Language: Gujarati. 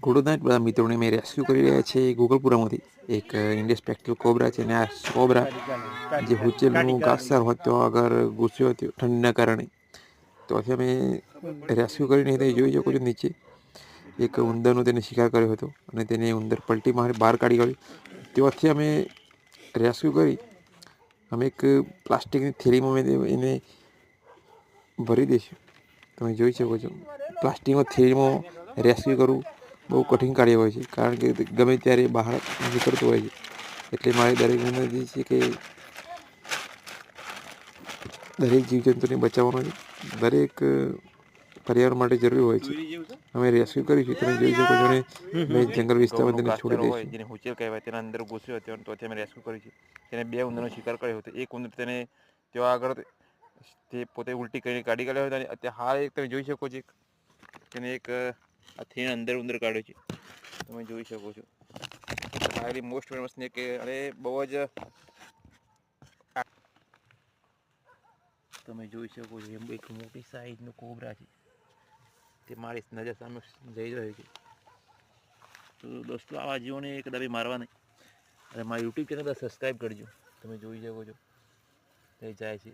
ગુડ નાઇટ બધા મિત્રોને મેં રેસ્ક્યુ કરી રહ્યા છે ગોકુલપુરામાંથી એક ઇન્ડેસ્પેક્ટિવ કોબરા છે અને આ કોબરા જે હુચેલનું ઘાસચાર હોય તો આગળ ઘૂસ્યો હતો ઠંડીના કારણે. તો આજે અમે રેસ્ક્યુ કરીને તે જોઈ શકો છો નીચે એક ઉંદરનો તેને શિકાર કર્યો હતો અને તેને ઉંદર પલટી મારી બહાર કાઢી કાઢ્યું. ત્યાંથી અમે રેસ્ક્યુ કરી અમે એક પ્લાસ્ટિકની થેલીમાં એને ભરી દઈશું. તમે જોઈ શકો છો પ્લાસ્ટિકમાં થેલીમાં રેસ્ક્યુ કરવું બહુ કઠિન કાર્ય હોય છે, કારણ કે ગમે ત્યારે બહાર નીકળતું હોય છે. એટલે મારી દરેક વિનંતી છે કે દરેક જીવજંતુને બચાવવાનો દરેક પર્યાવરણ માટે જરૂરી હોય છે. અમે રેસ્ક્યુ કરીશું, તમે જોઈ શકો છો. અને મેં જંગલ વિસ્તારમાં તેને છોડી દઈશું. જેને હુચેલ કહેવાય તેના અંદર ઘૂસ્યો હતો, તો અમે રેસ્ક્યુ કર્યું છે. તેને 2 ઉંદરનો શિકાર કર્યો હતો. એક ઉંદર તેને ત્યાં આગળ તે પોતે ઉલટી કરીને કાઢી કાઢ્યો હતો. અને અત્યારે હાલ એક તમે જોઈ શકો છો તેને એક હાથીના અંદર ઉંદર કાઢ્યો છે. તમે જોઈ શકો છો. આ મોસ્ટ ફેમસ ને કે અરે બહુ જ તમે જોઈ શકો છો એમ એક મોટી સાઈઝનો કોબરા છે તે મારી નજર સામે જઈ રહ્યો છે. તો દોસ્તો આવા જીવોને કદાચ મારવા નહીં અને મારી યુટ્યુબ ચેનલ સબસ્ક્રાઈબ કરજો. તમે જોઈ શકો છો તે જાય છે.